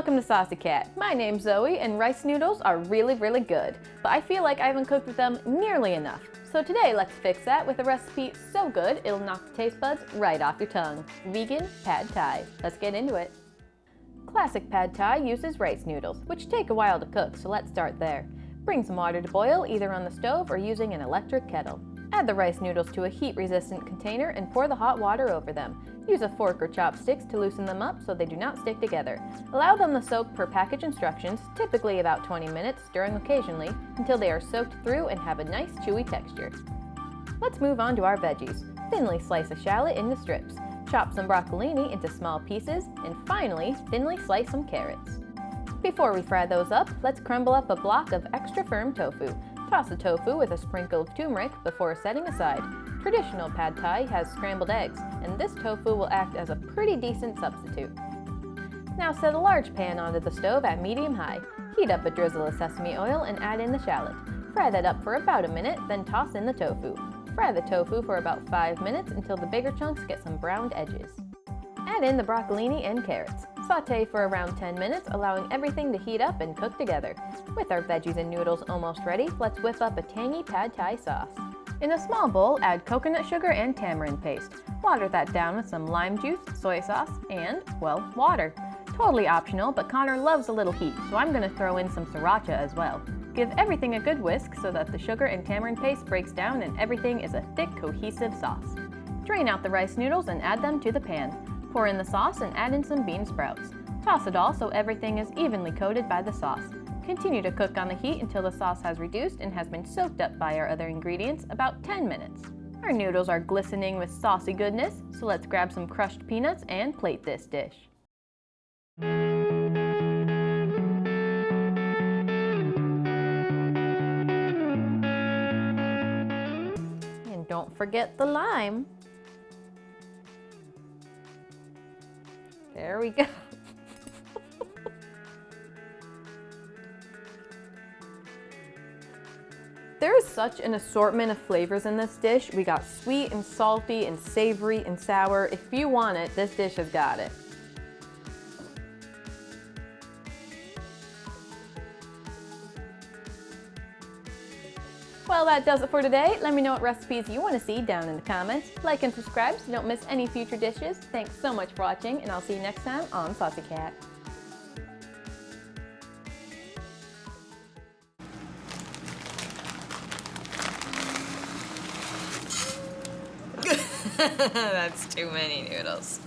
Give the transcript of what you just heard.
Welcome to Saucy Cat. My name's Zoe and rice noodles are really good, but I feel like I haven't cooked with them nearly enough. So today let's fix that with a recipe so good it'll knock the taste buds right off your tongue. Vegan pad thai. Let's get into it. Classic pad thai uses rice noodles, which take a while to cook, so let's start there. Bring some water to boil either on the stove or using an electric kettle. Add the rice noodles to a heat-resistant container and pour the hot water over them. Use a fork or chopsticks to loosen them up so they do not stick together. Allow them to soak per package instructions, typically about 20 minutes, stirring occasionally, until they are soaked through and have a nice chewy texture. Let's move on to our veggies. Thinly slice a shallot into strips. Chop some broccolini into small pieces, and finally, thinly slice some carrots. Before we fry those up, let's crumble up a block of extra firm tofu. Toss the tofu with a sprinkle of turmeric before setting aside. Traditional pad thai has scrambled eggs, and this tofu will act as a pretty decent substitute. Now set a large pan onto the stove at medium-high. Heat up a drizzle of sesame oil and add in the shallot. Fry that up for about a minute, then toss in the tofu. Fry the tofu for about 5 minutes until the bigger chunks get some browned edges. Add in the broccolini and carrots. Sauté for around 10 minutes, allowing everything to heat up and cook together. With our veggies and noodles almost ready, let's whip up a tangy pad thai sauce. In a small bowl, add coconut sugar and tamarind paste. Water that down with some lime juice, soy sauce, and, well, water. Totally optional, but Connor loves a little heat, so I'm going to throw in some Sriracha as well. Give everything a good whisk so that the sugar and tamarind paste breaks down and everything is a thick, cohesive sauce. Drain out the rice noodles and add them to the pan. Pour in the sauce and add in some bean sprouts. Toss it all so everything is evenly coated by the sauce. Continue to cook on the heat until the sauce has reduced and has been soaked up by our other ingredients, about 10 minutes. Our noodles are glistening with saucy goodness, so let's grab some crushed peanuts and plate this dish. And don't forget the lime. There we go. There is such an assortment of flavors in this dish. We got sweet and salty and savory and sour. If you want it, this dish has got it. Well, that does it for today. Let me know what recipes you want to see down in the comments. Like and subscribe so you don't miss any future dishes. Thanks so much for watching, and I'll see you next time on Saucy Cat. That's too many noodles.